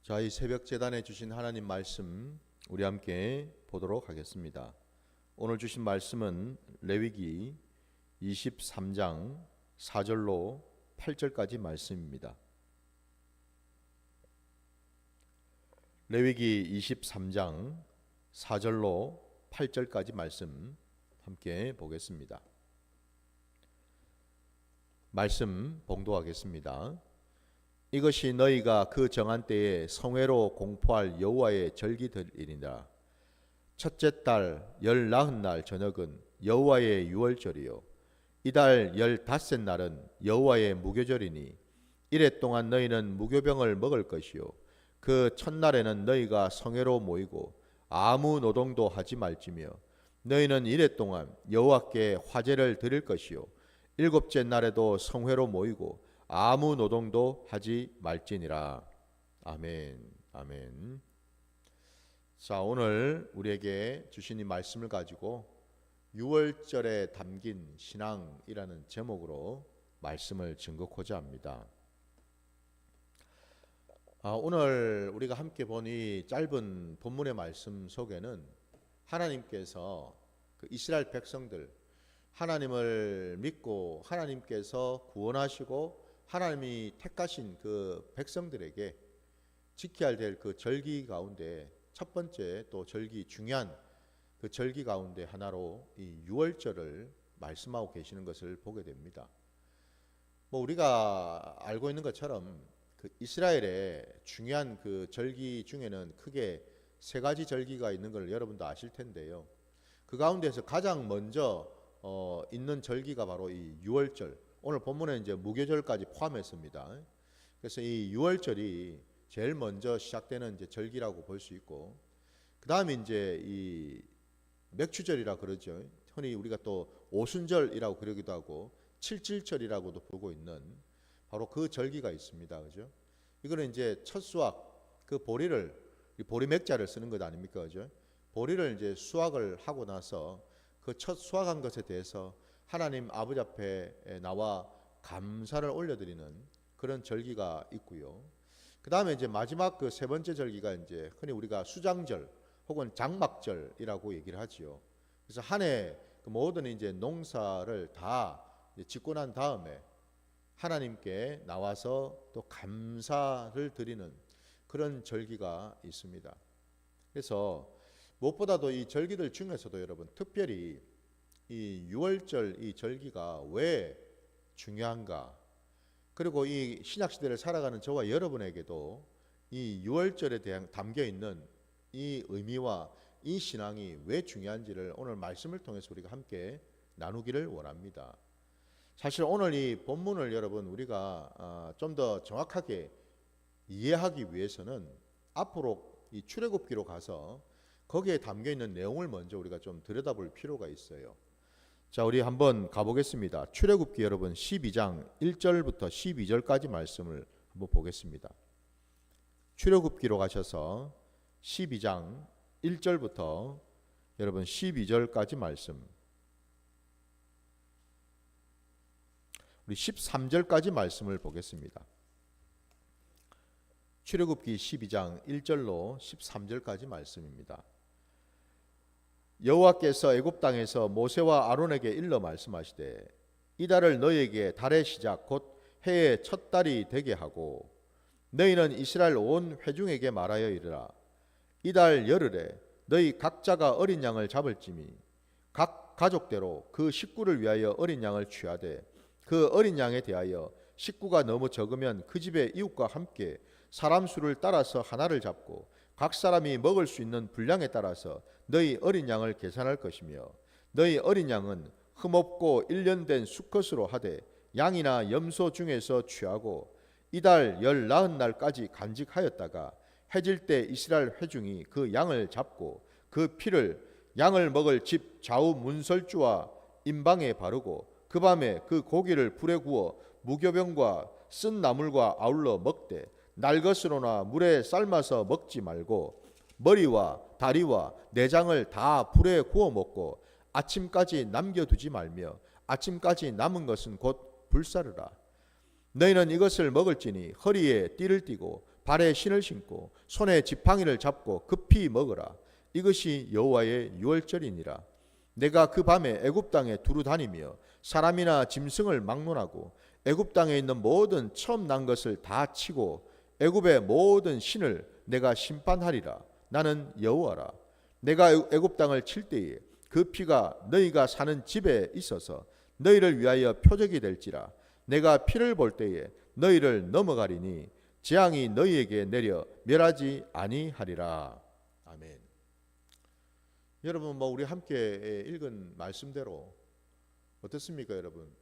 자, 이 새벽 제단에 주신 하나님 말씀 우리 함께 보도록 하겠습니다. 오늘 주신 말씀은 레위기 23장 4절로 8절까지 말씀입니다. 레위기 23장 4절로 8절까지 말씀 함께 보겠습니다. 말씀 봉독하겠습니다. 이것이 너희가 그 정한 때에 성회로 공포할 여호와의 절기들이니라. 첫째 달 19날 저녁은 여호와의 유월절이요 이달 15날은 여호와의 무교절이니 이래 동안 너희는 무교병을 먹을 것이요 그 첫날에는 너희가 성회로 모이고 아무 노동도 하지 말지며 너희는 이래 동안 여호와께 화제를 드릴 것이요 일곱째 날에도 성회로 모이고 아무 노동도 하지 말지니라. 아멘. 아멘. 자, 오늘 우리에게 주신 이 말씀을 가지고 유월절에 담긴 신앙이라는 제목으로 말씀을 증거하고자 합니다. 오늘 우리가 함께 본 이 짧은 본문의 말씀 속에는 하나님께서 그 이스라엘 백성들, 하나님을 믿고 하나님께서 구원하시고 하나님이 택하신 그 백성들에게 지켜야 될 그 절기 가운데 첫 번째 또 절기 중요한 그 절기 가운데 하나로 이 유월절을 말씀하고 계시는 것을 보게 됩니다. 우리가 알고 있는 것처럼 그 이스라엘의 중요한 그 절기 중에는 크게 세 가지 절기가 있는 걸 여러분도 아실 텐데요. 그 가운데서 가장 먼저 있는 절기가 바로 이 유월절. 오늘 본문에 이제 무교절까지 포함했습니다. 그래서 이 유월절이 제일 먼저 시작되는 이제 절기라고 볼 수 있고, 그 다음에 이제 이 맥추절이라 그러죠. 흔히 우리가 또 오순절이라고 그러기도 하고 칠칠절이라고도 부르고 있는 바로 그 절기가 있습니다. 그죠? 이거는 이제 첫 수확 그 보리를 보리맥자를 쓰는 것 아닙니까? 그죠? 보리를 이제 수확을 하고 나서 그 첫 수확한 것에 대해서 하나님 아버지 앞에 나와 감사를 올려드리는 그런 절기가 있고요. 그 다음에 이제 마지막 그 세 번째 절기가 이제 흔히 우리가 수장절 혹은 장막절이라고 얘기를 하지요. 그래서 한 해 그 모든 이제 농사를 다 짓고 난 다음에 하나님께 나와서 또 감사를 드리는 그런 절기가 있습니다. 그래서 무엇보다도 이 절기들 중에서도 여러분 특별히 이 유월절 이 절기가 왜 중요한가? 그리고 이 신약 시대를 살아가는 저와 여러분에게도 이 유월절에 대한 담겨 있는 이 의미와 이 신앙이 왜 중요한지를 오늘 말씀을 통해서 우리가 함께 나누기를 원합니다. 사실 오늘 이 본문을 여러분 우리가 좀 더 정확하게 이해하기 위해서는 앞으로 이 출애굽기로 가서 거기에 담겨 있는 내용을 먼저 우리가 좀 들여다볼 필요가 있어요. 자, 우리 한번 가보겠습니다. 출애굽기 여러분 12장 1절부터 12절까지 말씀을 한번 보겠습니다. 출애굽기로 가셔서 12장 1절부터 여러분 12절까지 말씀, 우리 13절까지 말씀을 보겠습니다. 출애굽기 12장 1절로 13절까지 말씀입니다. 여호와께서 애굽 땅에서 모세와 아론에게 일러 말씀하시되 이달을 너희에게 달의 시작 곧 해의 첫 달이 되게 하고 너희는 이스라엘 온 회중에게 말하여 이르라. 이달 열흘에 너희 각자가 어린 양을 잡을지니 각 가족대로 그 식구를 위하여 어린 양을 취하되 그 어린 양에 대하여 식구가 너무 적으면 그 집의 이웃과 함께 사람 수를 따라서 하나를 잡고 각 사람이 먹을 수 있는 분량에 따라서 너희 어린 양을 계산할 것이며 너희 어린 양은 흠없고 1년 된 수컷으로 하되 양이나 염소 중에서 취하고 이달 19날까지 간직하였다가 해질 때 이스라엘 회중이 그 양을 잡고 그 피를 양을 먹을 집 좌우 문설주와 임방에 바르고 그 밤에 그 고기를 불에 구워 무교병과 쓴 나물과 아울러 먹되 날 것으로나 물에 삶아서 먹지 말고 머리와 다리와 내장을 다 불에 구워 먹고 아침까지 남겨두지 말며 아침까지 남은 것은 곧 불사르라. 너희는 이것을 먹을지니 허리에 띠를 띠고 발에 신을 신고 손에 지팡이를 잡고 급히 먹으라. 이것이 여호와의 유월절이니라. 내가 그 밤에 애굽 땅에 두루 다니며 사람이나 짐승을 막론하고 애굽 땅에 있는 모든 처음 난 것을 다 치고 애굽의 모든 신을 내가 심판하리라. 나는 여호와라. 내가 애굽 땅을 칠 때에 그 피가 너희가 사는 집에 있어서 너희를 위하여 표적이 될지라. 내가 피를 볼 때에 너희를 넘어가리니 재앙이 너희에게 내려 멸하지 아니하리라. 아멘. 여러분, 우리 함께 읽은 말씀대로 어떻습니까, 여러분?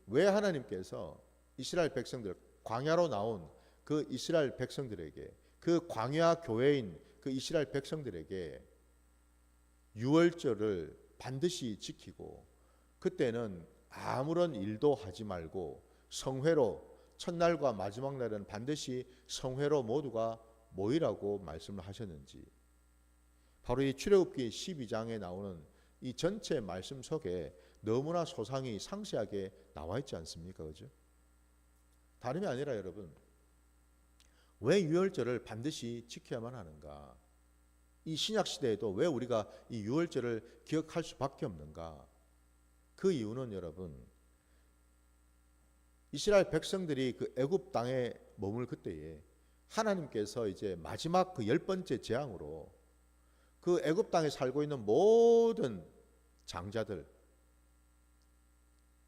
왜 하나님께서 이스라엘 백성들, 광야로 나온 그 이스라엘 백성들에게, 그 광야 교회인 그 이스라엘 백성들에게 유월절을 반드시 지키고 그때는 아무런 일도 하지 말고 성회로, 첫날과 마지막 날은 반드시 성회로 모두가 모이라고 말씀을 하셨는지, 바로 이 출애굽기 12장에 나오는 이 전체 말씀 속에 너무나 소상히 상세하게 나와 있지 않습니까? 그죠? 다름이 아니라 여러분, 왜 유월절을 반드시 지켜야만 하는가? 이 신약 시대에도 왜 우리가 이 유월절을 기억할 수밖에 없는가? 그 이유는 여러분, 이스라엘 백성들이 그 애굽 땅에 머물 그때에 하나님께서 이제 마지막 그 10번째 재앙으로 그 애굽 땅에 살고 있는 모든 장자들,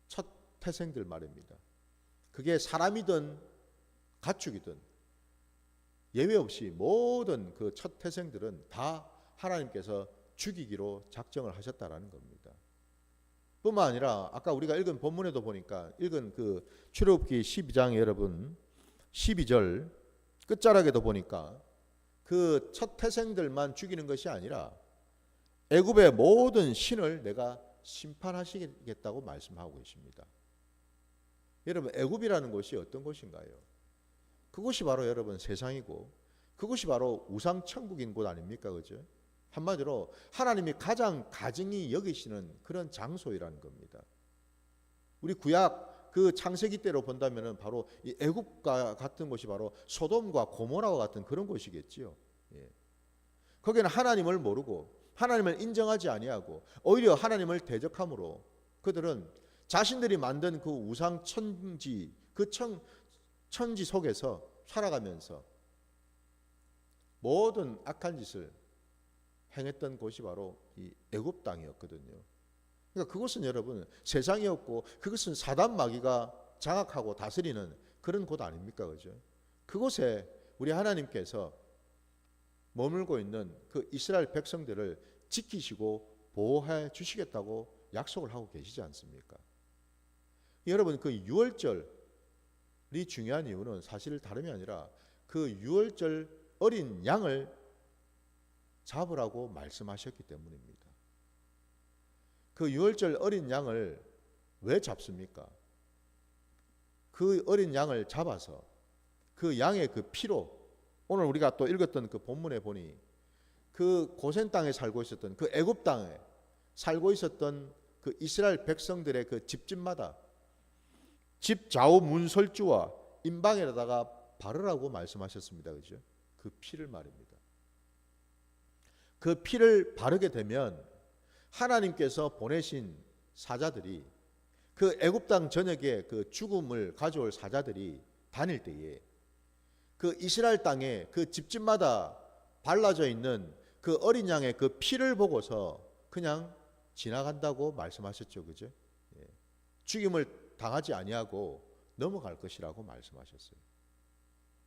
첫 태생들 말입니다. 그게 사람이든 가축이든 예외 없이 모든 그 첫 태생들은 다 하나님께서 죽이기로 작정을 하셨다라는 겁니다. 뿐만 아니라 아까 우리가 읽은 본문에도 보니까 읽은 그 출애굽기 12장에 여러분 12절 끝자락에도 보니까 그 첫 태생들만 죽이는 것이 아니라 애굽의 모든 신을 내가 심판하시겠다고 말씀하고 계십니다. 여러분, 애굽이라는 곳이 어떤 곳인가요? 그곳이 바로 여러분 세상이고 그곳이 바로 우상 천국인 곳 아닙니까? 그죠? 한마디로 하나님이 가장 가증히 여기시는 그런 장소이라는 겁니다. 우리 구약 그 창세기 때로 본다면은 바로 이 애굽과 같은 곳이 바로 소돔과 고모라와 같은 그런 곳이겠지요. 예. 거기는 하나님을 모르고 하나님을 인정하지 아니하고 오히려 하나님을 대적함으로 그들은 자신들이 만든 그 우상 천지, 그 천지 속에서 살아가면서 모든 악한 짓을 행했던 곳이 바로 이 애굽 땅이었거든요. 그러니까 그곳은 여러분 세상이었고 그것은 사단 마귀가 장악하고 다스리는 그런 곳 아닙니까? 그죠? 그곳에 우리 하나님께서 머물고 있는 그 이스라엘 백성들을 지키시고 보호해 주시겠다고 약속을 하고 계시지 않습니까? 여러분, 그 유월절이 중요한 이유는 사실 다름이 아니라 그 유월절 어린 양을 잡으라고 말씀하셨기 때문입니다. 그 유월절 어린 양을 왜 잡습니까? 그 어린 양을 잡아서 그 양의 그 피로, 오늘 우리가 또 읽었던 그 본문에 보니 그 고센 땅에 살고 있었던 그 애굽 땅에 살고 있었던 그 이스라엘 백성들의 그 집집마다 집 좌우 문설주와 임방에다가 바르라고 말씀하셨습니다. 그죠? 그 피를 말입니다. 그 피를 바르게 되면 하나님께서 보내신 사자들이 그 애굽 땅 전역에 그 죽음을 가져올 사자들이 다닐 때에 그 이스라엘 땅에 그 집집마다 발라져 있는 그 어린 양의 그 피를 보고서 그냥 지나간다고 말씀하셨죠. 그죠? 예. 죽임을 당하지 아니하고 넘어갈 것이라고 말씀하셨어요.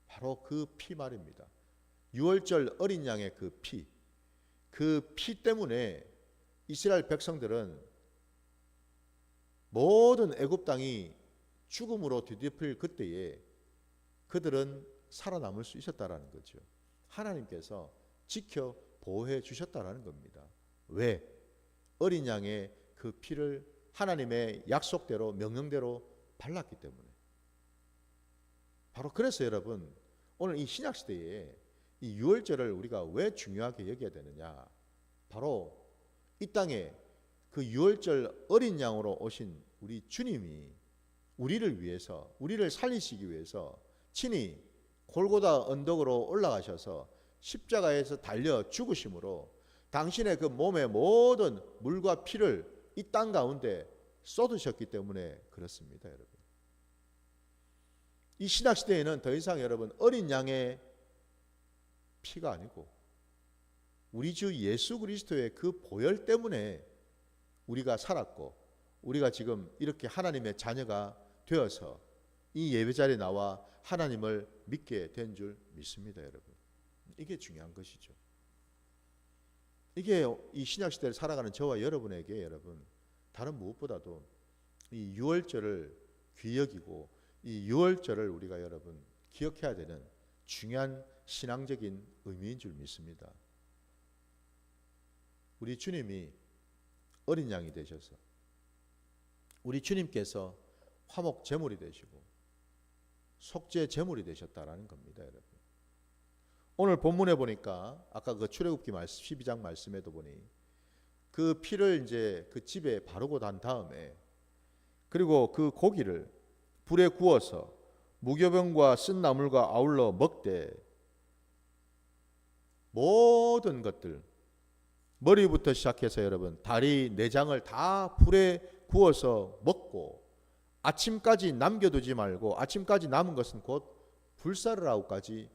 바로 그 피 말입니다. 유월절 어린 양의 그 피 때문에 이스라엘 백성들은 모든 애굽 땅이 죽음으로 뒤덮일 그때에 그들은 살아남을 수 있었다라는 거죠. 하나님께서 지켜 보호해 주셨다라는 겁니다. 왜? 어린 양의 그 피를 하나님의 약속대로 명령대로 발랐기 때문에. 바로 그래서 여러분, 오늘 이 신약 시대에 이 유월절을 우리가 왜 중요하게 여겨야 되느냐? 바로 이 땅에 그 유월절 어린 양으로 오신 우리 주님이 우리를 위해서, 우리를 살리시기 위해서 친히 골고다 언덕으로 올라가셔서 십자가에서 달려 죽으심으로 당신의 그 몸의 모든 물과 피를 이 땅 가운데 쏟으셨기 때문에 그렇습니다, 여러분. 이 신약 시대에는 더 이상 여러분 어린 양의 피가 아니고 우리 주 예수 그리스도의 그 보혈 때문에 우리가 살았고 우리가 지금 이렇게 하나님의 자녀가 되어서 이 예배 자리에 나와 하나님을 믿게 된 줄 믿습니다, 여러분. 이게 중요한 것이죠. 이게 이 신약 시대를 살아가는 저와 여러분에게 여러분 다른 무엇보다도 이 유월절을 귀히 여기고 이 유월절을 우리가 여러분 기억해야 되는 중요한 신앙적인 의미인 줄 믿습니다. 우리 주님이 어린 양이 되셔서 우리 주님께서 화목 제물이 되시고 속죄 제물이 되셨다라는 겁니다, 여러분. 오늘 본문에 보니까 아까 그 출애굽기 말씀 12장 말씀에도 보니 그 피를 이제 그 집에 바르고 난 다음에 그리고 그 고기를 불에 구워서 무교병과 쓴 나물과 아울러 먹되 모든 것들 머리부터 시작해서 여러분 다리 내장을 다 불에 구워서 먹고 아침까지 남겨두지 말고 아침까지 남은 것은 곧 불사르라고까지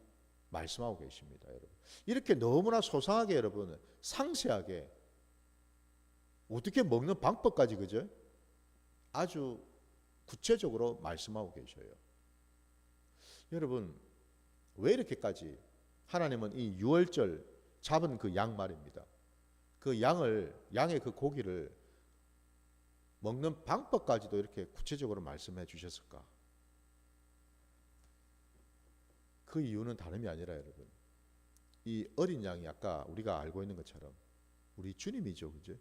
말씀하고 계십니다, 여러분. 이렇게 너무나 소상하게 여러분 상세하게 어떻게 먹는 방법까지 그죠? 아주 구체적으로 말씀하고 계셔요. 여러분 왜 이렇게까지 하나님은 이 유월절 잡은 그 양 말입니다. 그 양의 그 고기를 먹는 방법까지도 이렇게 구체적으로 말씀해 주셨을까? 그 이유는 다름이 아니라 여러분 이 어린 양이 아까 우리가 알고 있는 것처럼 우리 주님이죠, 그죠?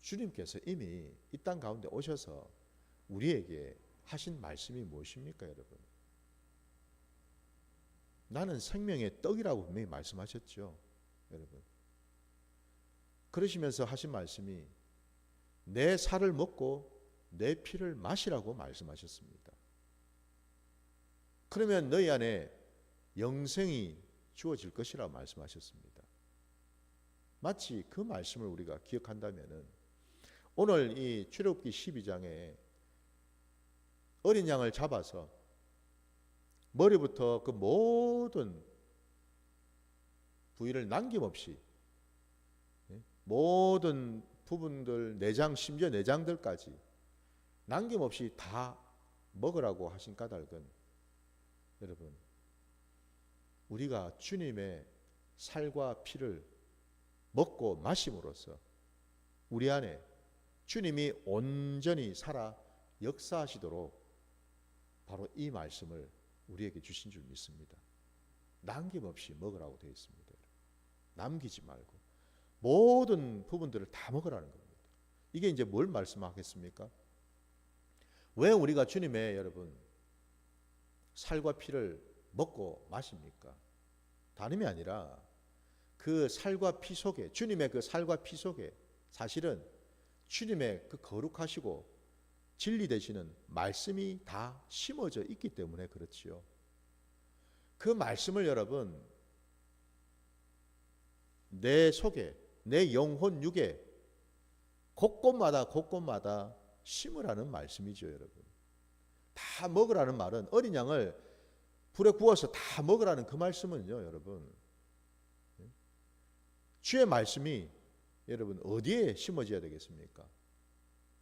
주님께서 이미 이 땅 가운데 오셔서 우리에게 하신 말씀이 무엇입니까, 여러분? 나는 생명의 떡이라고 분명히 말씀하셨죠, 여러분. 그러시면서 하신 말씀이 내 살을 먹고 내 피를 마시라고 말씀하셨습니다. 그러면 너희 안에 영생이 주어질 것이라고 말씀하셨습니다. 마치 그 말씀을 우리가 기억한다면은 오늘 이 출애굽기 12장에 어린 양을 잡아서 머리부터 그 모든 부위를 남김없이 모든 부분들 내장 심지어 내장들까지 남김없이 다 먹으라고 하신 까닭은 여러분 우리가 주님의 살과 피를 먹고 마심으로써 우리 안에 주님이 온전히 살아 역사하시도록 바로 이 말씀을 우리에게 주신 줄 믿습니다. 남김없이 먹으라고 되어 있습니다. 남기지 말고 모든 부분들을 다 먹으라는 겁니다. 이게 이제 뭘 말씀하겠습니까? 왜 우리가 주님의 여러분 살과 피를 먹고 마십니까? 다름이 아니라 그 살과 피 속에 주님의 그 살과 피 속에 사실은 주님의 그 거룩하시고 진리 되시는 말씀이 다 심어져 있기 때문에 그렇지요. 그 말씀을 여러분 내 속에 내 영혼 육에 곳곳마다 심으라는 말씀이죠, 여러분. 다 먹으라는 말은 어린 양을 불에 구워서 다 먹으라는 그 말씀은요, 여러분. 주의 말씀이 여러분 어디에 심어져야 되겠습니까?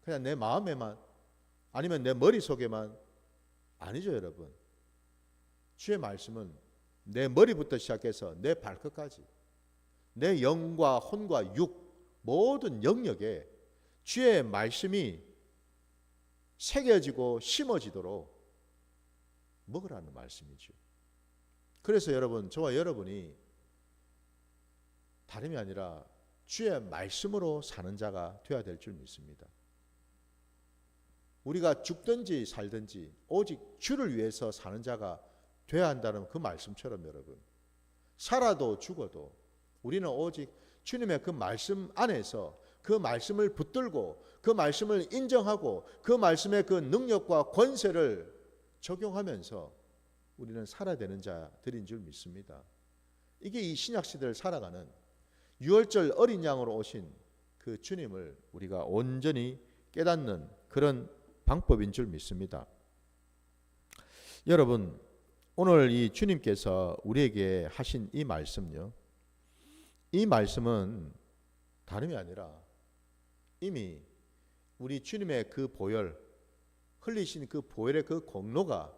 그냥 내 마음에만 아니면 내 머릿속에만 아니죠, 여러분. 주의 말씀은 내 머리부터 시작해서 내 발끝까지 내 영과 혼과 육 모든 영역에 주의 말씀이 새겨지고 심어지도록 먹으라는 말씀이죠. 그래서 여러분 저와 여러분이 다름이 아니라 주의 말씀으로 사는 자가 되어야 될 줄 믿습니다. 우리가 죽든지 살든지 오직 주를 위해서 사는 자가 되어야 한다는 그 말씀처럼 여러분 살아도 죽어도 우리는 오직 주님의 그 말씀 안에서 그 말씀을 붙들고 그 말씀을 인정하고 그 말씀의 그 능력과 권세를 적용하면서 우리는 살아야 되는 자들인 줄 믿습니다. 이게 이 신약 시대를 살아가는 유월절 어린 양으로 오신 그 주님을 우리가 온전히 깨닫는 그런 방법인 줄 믿습니다. 여러분, 오늘 이 주님께서 우리에게 하신 이 말씀요, 이 말씀은 다름이 아니라 이미 우리 주님의 그 보혈, 흘리신 그 보혈의 그 공로가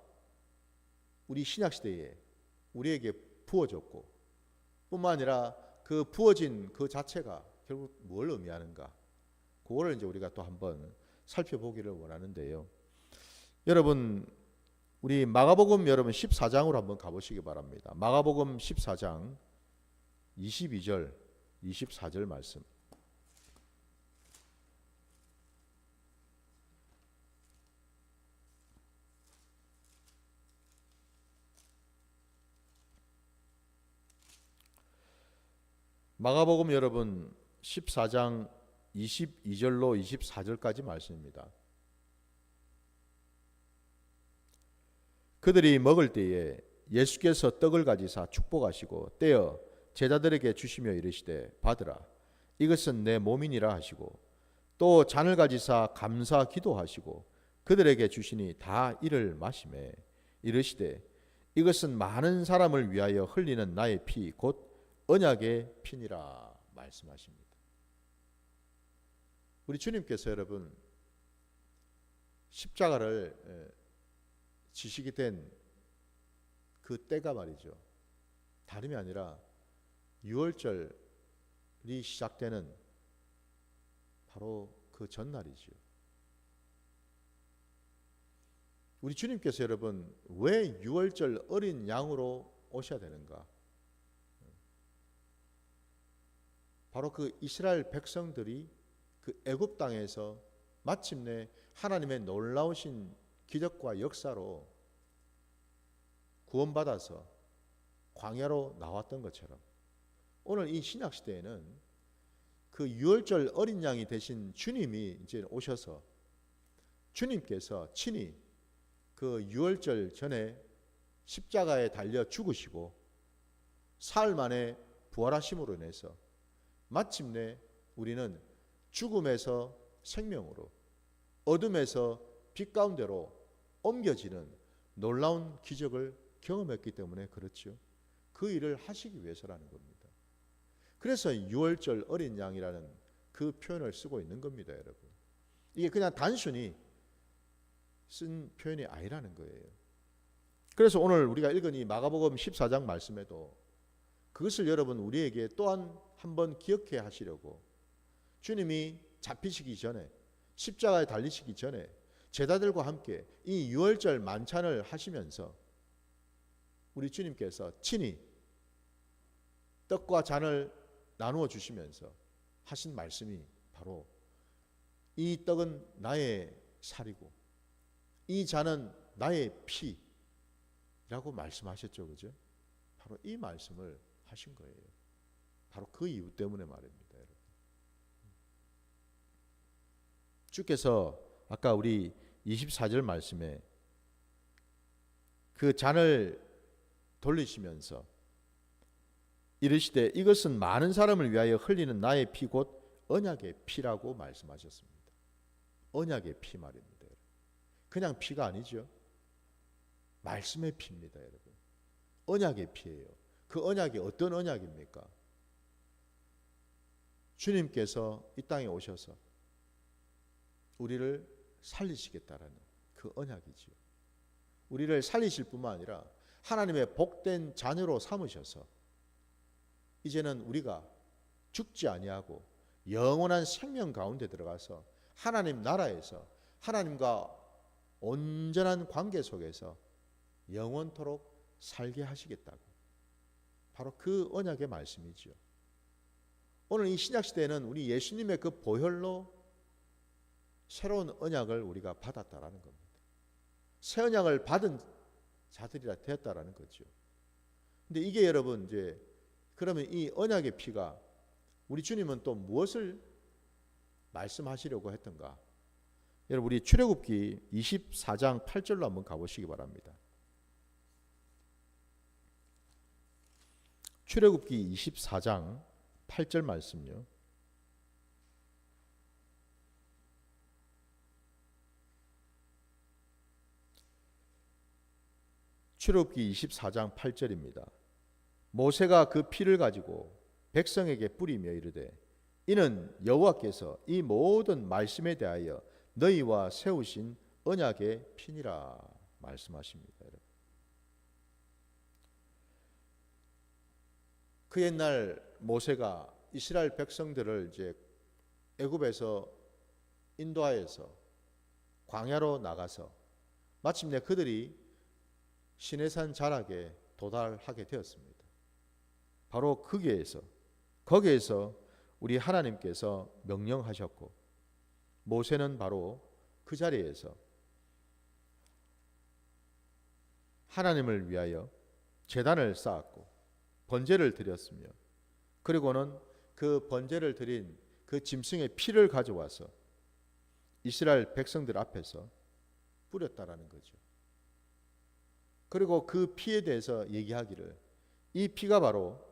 우리 신약시대에 우리에게 부어졌고, 뿐만 아니라 그 부어진 그 자체가 결국 뭘 의미하는가, 그거를 이제 우리가 또 한번 살펴보기를 원하는데요. 여러분, 우리 마가복음 여러분 14장으로 한번 가보시기 바랍니다. 마가복음 14장 22절 24절 말씀. 마가복음 여러분 14장 22절로 24절까지 말씀입니다. 그들이 먹을 때에 예수께서 떡을 가지사 축복하시고 떼어 제자들에게 주시며 이르시되 받으라, 이것은 내 몸이니라 하시고, 또 잔을 가지사 감사 기도하시고 그들에게 주시니 다 이를 마시매 이르시되 이것은 많은 사람을 위하여 흘리는 나의 피 곧 언약의 피니라 말씀하십니다. 우리 주님께서 여러분 십자가를 지시게 된 그 때가 말이죠, 다름이 아니라 유월절이 시작되는 바로 그 전날이죠. 우리 주님께서 여러분 왜 유월절 어린 양으로 오셔야 되는가? 바로 그 이스라엘 백성들이 그 애굽 땅에서 마침내 하나님의 놀라우신 기적과 역사로 구원받아서 광야로 나왔던 것처럼, 오늘 이 신약 시대에는 그 유월절 어린 양이 되신 주님이 이제 오셔서 주님께서 친히 그 유월절 전에 십자가에 달려 죽으시고 사흘 만에 부활하심으로 인해서 마침내 우리는 죽음에서 생명으로, 어둠에서 빛 가운데로 옮겨지는 놀라운 기적을 경험했기 때문에 그렇죠. 그 일을 하시기 위해서라는 겁니다. 그래서 유월절 어린 양이라는 그 표현을 쓰고 있는 겁니다, 여러분. 이게 그냥 단순히 쓴 표현이 아니라는 거예요. 그래서 오늘 우리가 읽은 이 마가복음 14장 말씀에도 그것을 여러분 우리에게 또한 한번 기억해 하시려고, 주님이 잡히시기 전에, 십자가에 달리시기 전에 제자들과 함께 이 유월절 만찬을 하시면서 우리 주님께서 친히 떡과 잔을 나누어 주시면서 하신 말씀이 바로 이 떡은 나의 살이고 이 잔은 나의 피라고 말씀하셨죠, 그죠? 바로 이 말씀을 하신 거예요. 바로 그 이유 때문에 말입니다, 여러분. 주께서 아까 우리 24절 말씀에 그 잔을 돌리시면서 이르시되 이것은 많은 사람을 위하여 흘리는 나의 피 곧 언약의 피라고 말씀하셨습니다. 언약의 피 말입니다, 여러분. 그냥 피가 아니죠. 말씀의 피입니다, 여러분. 언약의 피예요. 그 언약이 어떤 언약입니까? 주님께서 이 땅에 오셔서 우리를 살리시겠다라는 그 언약이지요. 우리를 살리실 뿐만 아니라 하나님의 복된 자녀로 삼으셔서 이제는 우리가 죽지 아니하고 영원한 생명 가운데 들어가서 하나님 나라에서 하나님과 온전한 관계 속에서 영원토록 살게 하시겠다고, 바로 그 언약의 말씀이죠. 오늘 이 신약 시대에는 우리 예수님의 그 보혈로 새로운 언약을 우리가 받았다라는 겁니다. 새 언약을 받은 자들이라 되었다라는 거죠. 근데 이게 여러분 이제 그러면 이 언약의 피가 우리 주님은 또 무엇을 말씀하시려고 했던가? 여러분 우리 출애굽기 24장 8절로 한번 가보시기 바랍니다. 출애굽기 24장 8절 말씀요. 출애굽기 24장 8절입니다. 모세가 그 피를 가지고 백성에게 뿌리며 이르되 이는 여호와께서 이 모든 말씀에 대하여 너희와 세우신 언약의 피니라 말씀하십니다. 여러분. 그 옛날 모세가 이스라엘 백성들을 이제 애굽에서 인도하여서 광야로 나가서 마침내 그들이 시내산 자락에 도달하게 되었습니다. 바로 거기에서 우리 하나님께서 명령하셨고 모세는 바로 그 자리에서 하나님을 위하여 제단을 쌓았고 번제를 드렸으며 그리고는 그 번제를 드린 그 짐승의 피를 가져와서 이스라엘 백성들 앞에서 뿌렸다라는 거죠. 그리고 그 피에 대해서 얘기하기를 이 피가 바로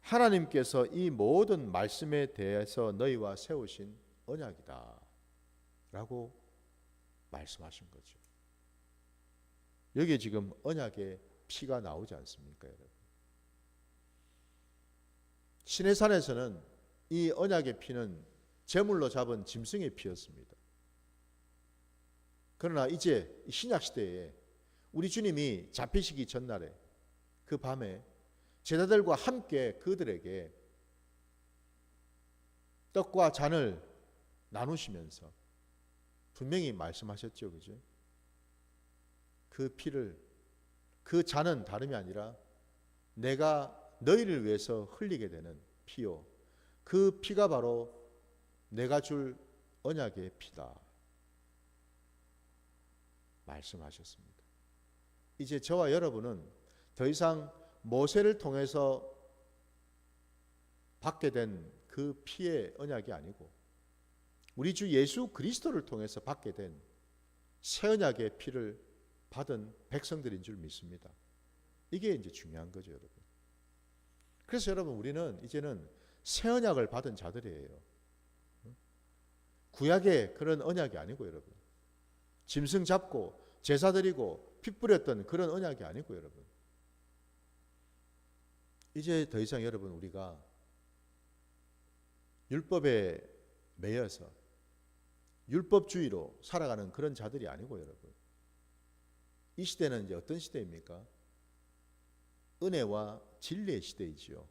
하나님께서 이 모든 말씀에 대해서 너희와 세우신 언약이다 라고 말씀하신 거죠. 여기에 지금 언약의 피가 나오지 않습니까, 여러분? 시내산에서는 이 언약의 피는 제물로 잡은 짐승의 피였습니다. 그러나 이제 신약 시대에 우리 주님이 잡히시기 전날에 그 밤에 제자들과 함께 그들에게 떡과 잔을 나누시면서 분명히 말씀하셨죠, 그죠? 그 피를, 그 잔은 다름이 아니라 내가 너희를 위해서 흘리게 되는 피요, 그 피가 바로 내가 줄 언약의 피다 말씀하셨습니다. 이제 저와 여러분은 더 이상 모세를 통해서 받게 된 그 피의 언약이 아니고 우리 주 예수 그리스도를 통해서 받게 된 새 언약의 피를 받은 백성들인 줄 믿습니다. 이게 이제 중요한 거죠, 여러분. 그래서 여러분 우리는 이제는 새 언약을 받은 자들이에요. 구약의 그런 언약이 아니고 여러분. 짐승 잡고 제사 드리고 피 뿌렸던 그런 언약이 아니고 여러분. 이제 더 이상 여러분 우리가 율법에 매여서 율법주의로 살아가는 그런 자들이 아니고 여러분. 이 시대는 이제 어떤 시대입니까? 은혜와 진리의 시대이지요.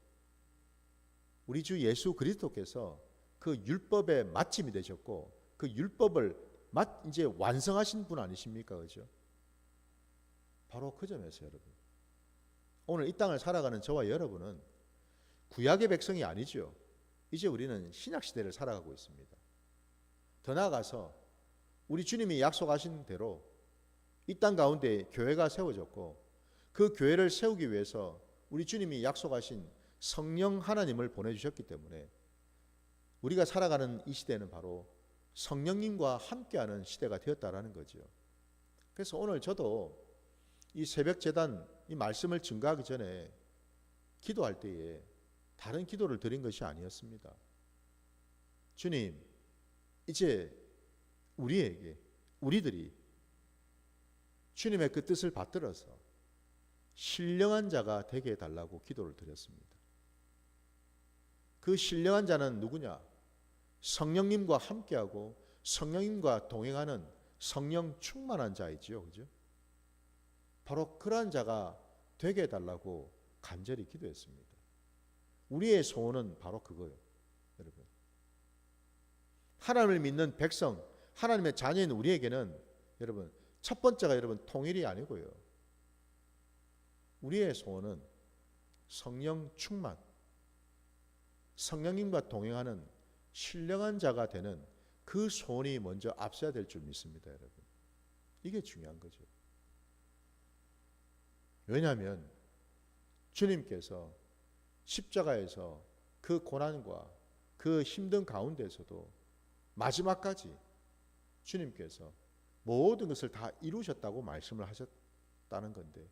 우리 주 예수 그리스도께서 그 율법의 마침이 되셨고 그 율법을 이제 완성하신 분 아니십니까? 그죠? 바로 그 점에서 여러분. 오늘 이 땅을 살아가는 저와 여러분은 구약의 백성이 아니죠. 이제 우리는 신약 시대를 살아가고 있습니다. 더 나아가서 우리 주님이 약속하신 대로 이 땅 가운데 교회가 세워졌고 그 교회를 세우기 위해서 우리 주님이 약속하신 성령 하나님을 보내주셨기 때문에 우리가 살아가는 이 시대는 바로 성령님과 함께하는 시대가 되었다라는 거죠. 그래서 오늘 저도 이 새벽 제단 이 말씀을 증거하기 전에 기도할 때에 다른 기도를 드린 것이 아니었습니다. 주님, 이제 우리들이 주님의 그 뜻을 받들어서 신령한 자가 되게 해달라고 기도를 드렸습니다. 그 신령한 자는 누구냐? 성령님과 함께하고 성령님과 동행하는 성령 충만한 자이지요. 그죠? 바로 그러한 자가 되게 해달라고 간절히 기도했습니다. 우리의 소원은 바로 그거예요. 여러분. 하나님을 믿는 백성, 하나님의 자녀인 우리에게는 여러분 첫 번째가 여러분 통일이 아니고요. 우리의 소원은 성령 충만, 성령님과 동행하는 신령한 자가 되는 그 소원이 먼저 앞서야 될 줄 믿습니다, 여러분. 이게 중요한 거죠. 왜냐하면 주님께서 십자가에서 그 고난과 그 힘든 가운데서도 마지막까지 주님께서 모든 것을 다 이루셨다고 말씀을 하셨다는 건데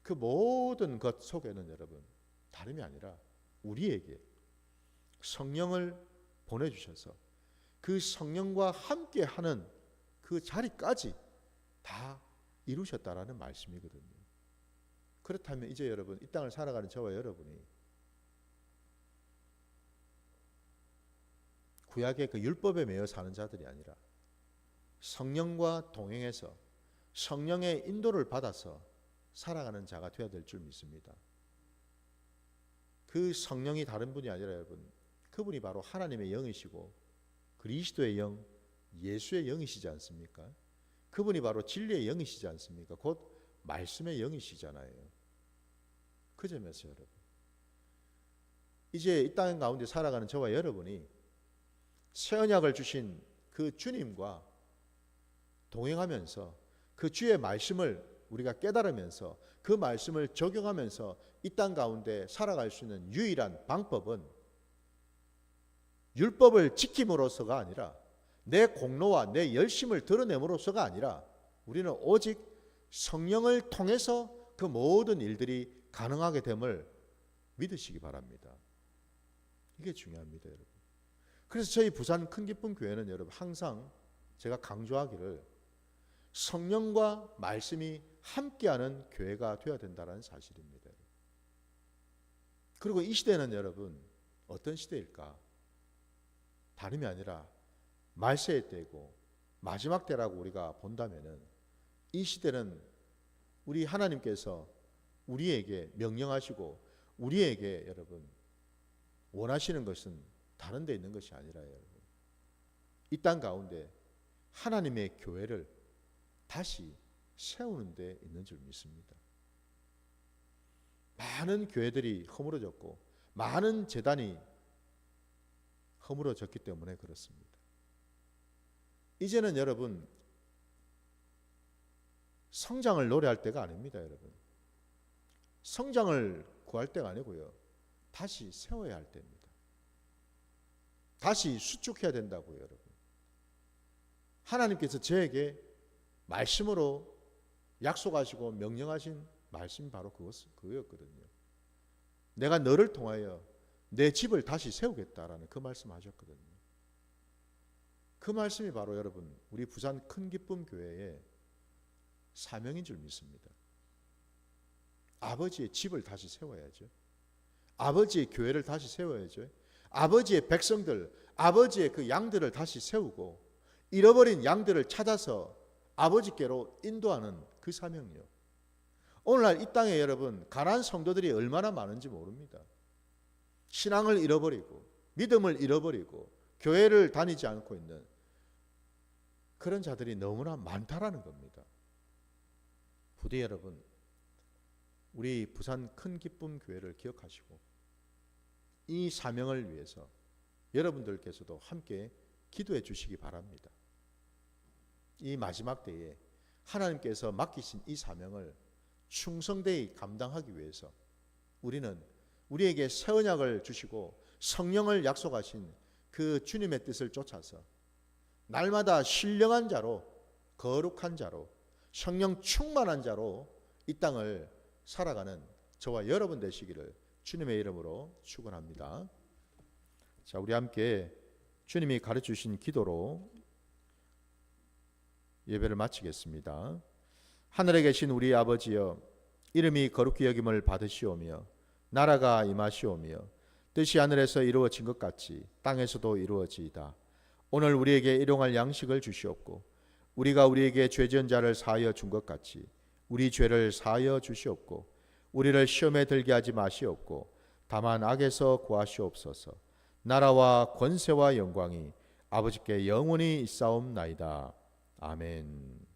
그 모든 것 속에는 여러분 다름이 아니라 우리에게 성령을 보내주셔서 그 성령과 함께하는 그 자리까지 다 이루셨다라는 말씀이거든요. 그렇다면 이제 여러분, 이 땅을 살아가는 저와 여러분이 구약의 그 율법에 매여 사는 자들이 아니라 성령과 동행해서 성령의 인도를 받아서 살아가는 자가 되어야 될 줄 믿습니다. 그 성령이 다른 분이 아니라 여러분, 그분이 바로 하나님의 영이시고 그리스도의 영, 예수의 영이시지 않습니까? 그분이 바로 진리의 영이시지 않습니까? 곧 말씀의 영이시잖아요. 그 점에서 여러분, 이제 이 땅 가운데 살아가는 저와 여러분이 새 언약을 주신 그 주님과 동행하면서 그 주의 말씀을 우리가 깨달으면서 그 말씀을 적용하면서 이 땅 가운데 살아갈 수 있는 유일한 방법은 율법을 지킴으로써가 아니라 내 공로와 내 열심을 드러냄으로써가 아니라 우리는 오직 성령을 통해서 그 모든 일들이 가능하게 됨을 믿으시기 바랍니다. 이게 중요합니다, 여러분. 그래서 저희 부산 큰 기쁨 교회는 여러분 항상 제가 강조하기를 성령과 말씀이 함께하는 교회가 되어야 된다는 사실입니다. 그리고 이 시대는 여러분 어떤 시대일까? 다름이 아니라 말세의 때고 마지막 때라고 우리가 본다면은 이 시대는 우리 하나님께서 우리에게 명령하시고 우리에게 여러분 원하시는 것은 다른 데 있는 것이 아니라 여러분 이 땅 가운데 하나님의 교회를 다시 세우는 데 있는 줄 믿습니다. 많은 교회들이 허물어졌고 많은 제단이 허물어졌기 때문에 그렇습니다. 이제는 여러분 성장을 노래할 때가 아닙니다, 여러분. 성장을 구할 때가 아니고요. 다시 세워야 할 때입니다. 다시 수축해야 된다고요, 여러분. 하나님께서 저에게 말씀으로 약속하시고 명령하신 말씀이 바로 그거였거든요. 내가 너를 통하여 내 집을 다시 세우겠다라는 그 말씀하셨거든요. 그 말씀이 바로 여러분 우리 부산 큰 기쁨 교회의 사명인 줄 믿습니다. 아버지의 집을 다시 세워야죠. 아버지의 교회를 다시 세워야죠. 아버지의 백성들, 아버지의 그 양들을 다시 세우고 잃어버린 양들을 찾아서 아버지께로 인도하는 그 사명이요. 오늘날 이 땅에 여러분 가난한 성도들이 얼마나 많은지 모릅니다. 신앙을 잃어버리고 믿음을 잃어버리고 교회를 다니지 않고 있는 그런 자들이 너무나 많다라는 겁니다. 부디 여러분 우리 부산 큰 기쁨 교회를 기억하시고 이 사명을 위해서 여러분들께서도 함께 기도해 주시기 바랍니다. 이 마지막 때에 하나님께서 맡기신 이 사명을 충성되이 감당하기 위해서 우리는 우리에게 새 언약을 주시고 성령을 약속하신 그 주님의 뜻을 쫓아서 날마다 신령한 자로 거룩한 자로 성령 충만한 자로 이 땅을 살아가는 저와 여러분 되시기를 주님의 이름으로 축원합니다. 자, 우리 함께 주님이 가르쳐 주신 기도로 예배를 마치겠습니다. 하늘에 계신 우리 아버지여, 이름이 거룩히 여김을 받으시오며 나라가 임하시오며 뜻이 하늘에서 이루어진 것 같이 땅에서도 이루어지이다. 오늘 우리에게 일용할 양식을 주시옵고 우리가 우리에게 죄 지은 자를 사하여 준 것 같이 우리 죄를 사하여 주시옵고 우리를 시험에 들게 하지 마시옵고 다만 악에서 구하시옵소서. 나라와 권세와 영광이 아버지께 영원히 있사옵나이다. 아멘.